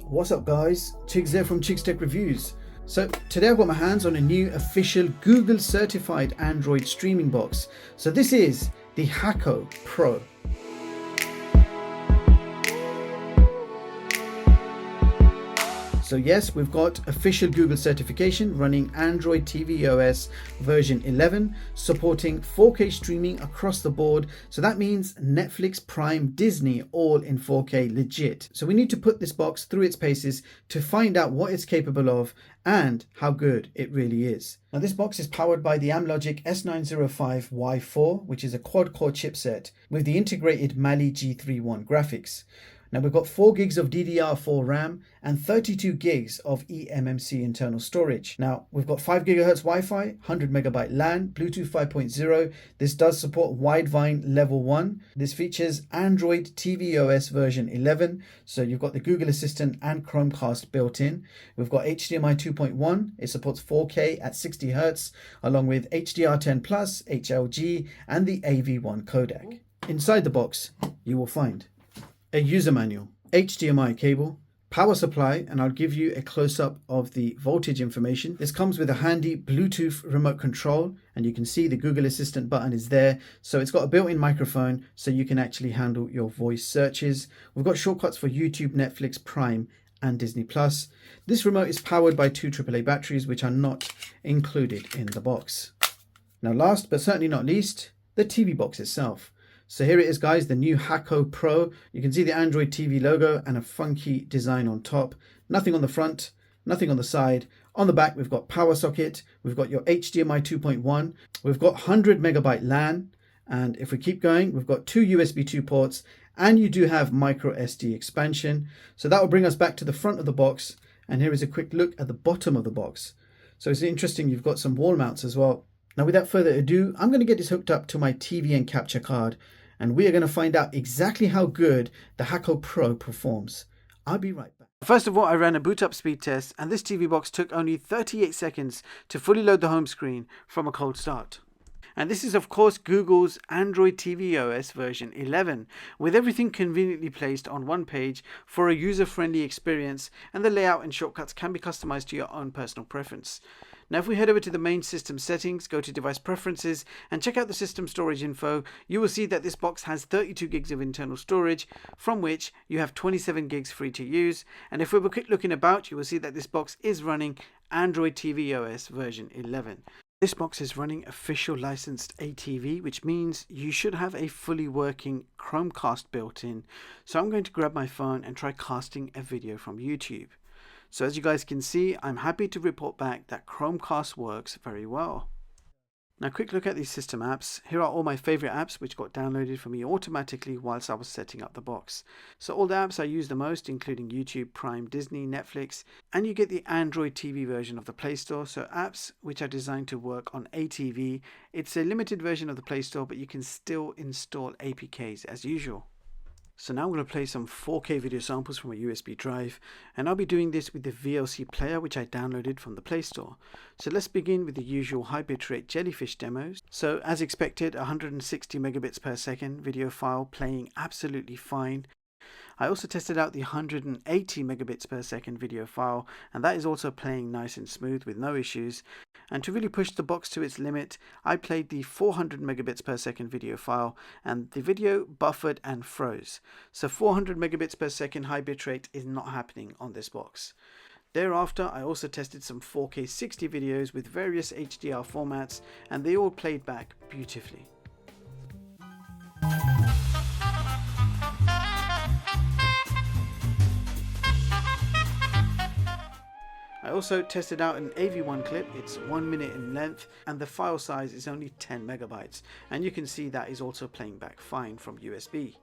What's up guys, Chigs there from Chigs Tech Reviews. So today I've got my hands on a new official Google certified Android streaming box. So this is the HakoPro. So yes, we've got official Google certification running Android tvOS version 11, supporting 4K streaming across the board. So that means Netflix, Prime, Disney, all in 4K legit. So we need to put this box through its paces to find out what it's capable of and how good it really is. Now this box is powered by the Amlogic S905Y4, which is a quad-core chipset with the integrated Mali G31 graphics. Now we've got 4 gigs of DDR4 RAM and 32 gigs of eMMC internal storage. Now we've got 5 GHz Wi-Fi, 100 MB LAN, Bluetooth 5.0. This does support Widevine L1. This features Android tvOS version 11. So you've got the Google Assistant and Chromecast built in. We've got HDMI 2.1. It supports 4K at 60 Hz along with HDR10+, HLG and the AV1 codec. Inside the box you will find a user manual, HDMI cable, power supply, and I'll give you a close-up of the voltage information. This comes with a handy Bluetooth remote control, and you can see the Google Assistant button is there. So it's got a built-in microphone so you can actually handle your voice searches. We've got shortcuts for YouTube, Netflix, Prime, and Disney+. This remote is powered by 2 AAA batteries, which are not included in the box. Now last but certainly not least, the TV box itself. So here it is guys, the new HakoPro. You can see the Android TV logo and a funky design on top. Nothing on the front, nothing on the side. On the back we've got power socket, we've got your HDMI 2.1, we've got 100 MB LAN, and if we keep going we've got 2 USB 2 ports, and you do have micro SD expansion. So that will bring us back to the front of the box, and here is a quick look at the bottom of the box. So it's interesting, you've got some wall mounts as well. Now without further ado, I'm going to get this hooked up to my TV and capture card, and we are going to find out exactly how good the HakoPro performs. I'll be right back. First of all, I ran a boot up speed test, and this TV box took only 38 seconds to fully load the home screen from a cold start. And this is of course Google's Android tvOS version 11, with everything conveniently placed on one page for a user-friendly experience, and the layout and shortcuts can be customized to your own personal preference. Now if we head over to the main system settings, go to device preferences and check out the system storage info, you will see that this box has 32 gigs of internal storage, from which you have 27 gigs free to use. And if we have a quick look in about, you will see that this box is running Android tvOS version 11. This box is running official licensed ATV, which means you should have a fully working Chromecast built in. So I'm going to grab my phone and try casting a video from YouTube. So as you guys can see, I'm happy to report back that Chromecast works very well. Now quick look at these system apps. Here are all my favorite apps which got downloaded for me automatically whilst I was setting up the box. So all the apps I use the most, including YouTube, Prime, Disney, Netflix, and you get the Android TV version of the Play Store. So apps which are designed to work on ATV. It's a limited version of the Play Store, but you can still install APKs as usual. So now I'm going to play some 4K video samples from a USB drive, and I'll be doing this with the VLC player which I downloaded from the Play Store. So let's begin with the usual high bitrate Jellyfish demos. So as expected, 160 megabits per second video file playing absolutely fine. I also tested out the 180 megabits per second video file, and that is also playing nice and smooth with no issues. And to really push the box to its limit, I played the 400 megabits per second video file, and the video buffered and froze. So 400 megabits per second high bitrate is not happening on this box. Thereafter, I also tested some 4K 60 videos with various HDR formats, and they all played back beautifully. I also tested out an AV1 clip. It's 1 minute in length and the file size is only 10 megabytes, and you can see that is also playing back fine from USB.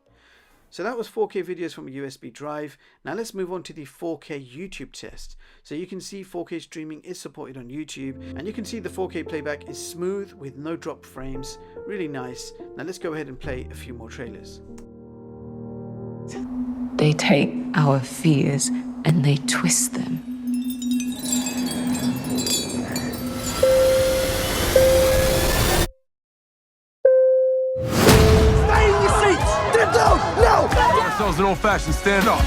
So that was 4K videos from a USB drive. Now let's move on to the 4K YouTube test. So you can see 4K streaming is supported on YouTube, and you can see the 4K playback is smooth with no drop frames. Really nice. Now let's go ahead and play a few more trailers. They take our fears and they twist them. Ourselves an old-fashioned stand-up.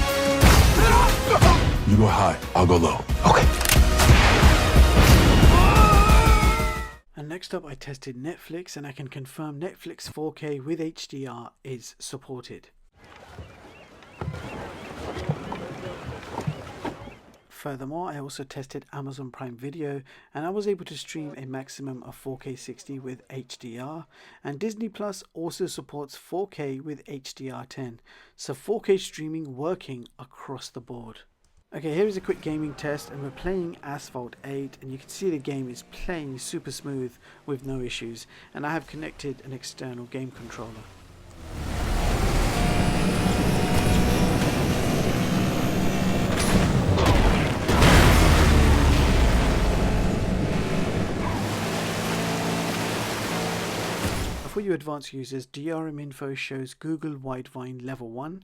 You go high, I'll go low. Okay. And next up, I tested Netflix, and I can confirm Netflix 4K with HDR is supported. Furthermore, I also tested Amazon Prime Video, and I was able to stream a maximum of 4K 60 with HDR, and Disney Plus also supports 4K with HDR10, so 4K streaming working across the board. Okay, here is a quick gaming test, and we're playing Asphalt 8, and you can see the game is playing super smooth with no issues, and I have connected an external game controller. For you advanced users, DRM info shows Google Widevine Level 1,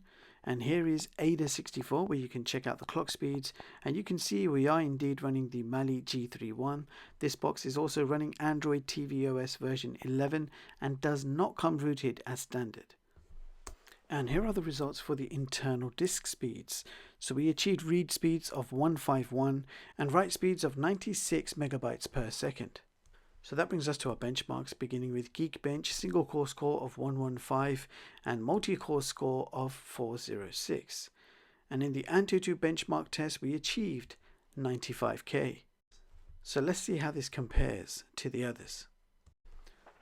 and here is Ada64 where you can check out the clock speeds, and you can see we are indeed running the Mali G31. This box is also running Android tvOS version 11 and does not come rooted as standard. And here are the results for the internal disk speeds. So we achieved read speeds of 151 and write speeds of 96 megabytes per second. So that brings us to our benchmarks, beginning with Geekbench single core score of 115 and multi-core score of 406. And in the Antutu benchmark test, we achieved 95K. So let's see how this compares to the others.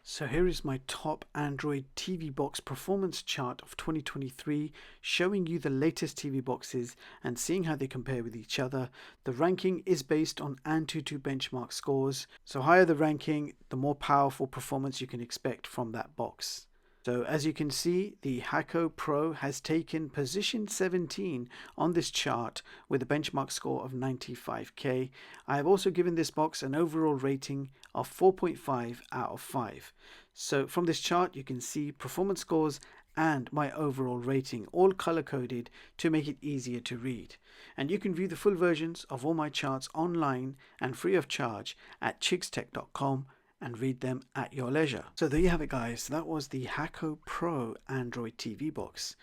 So here is my top Android TV box performance chart of 2023, showing you the latest TV boxes and seeing how they compare with each other. The ranking is based on Antutu benchmark scores, so higher the ranking, the more powerful performance you can expect from that box. So as you can see, the HakoPro has taken position 17 on this chart with a benchmark score of 95K. I have also given this box an overall rating of 4.5 out of 5. So from this chart you can see performance scores and my overall rating all color coded to make it easier to read. And you can view the full versions of all my charts online and free of charge at chigstech.com and read them at your leisure. So there you have it, guys. That was the HakoPro Android TV box.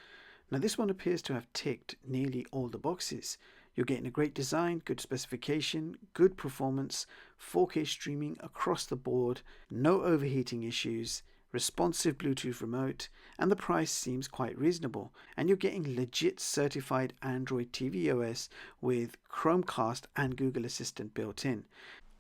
Now this one appears to have ticked nearly all the boxes. You're getting a great design, good specification, good performance, 4K streaming across the board, no overheating issues, responsive Bluetooth remote, and the price seems quite reasonable. And you're getting legit certified Android tvOS with Chromecast and Google Assistant built in.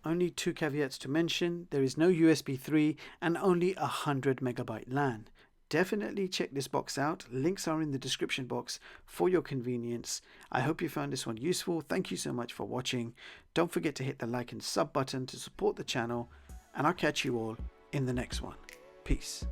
Only two caveats to mention: there is no USB 3 and only 100 megabyte LAN. Definitely check this box out. Links are in the description box for your convenience. I hope you found this one useful. Thank you so much for watching. Don't forget to hit the like and sub button to support the channel, and I'll catch you all in the next one. Peace.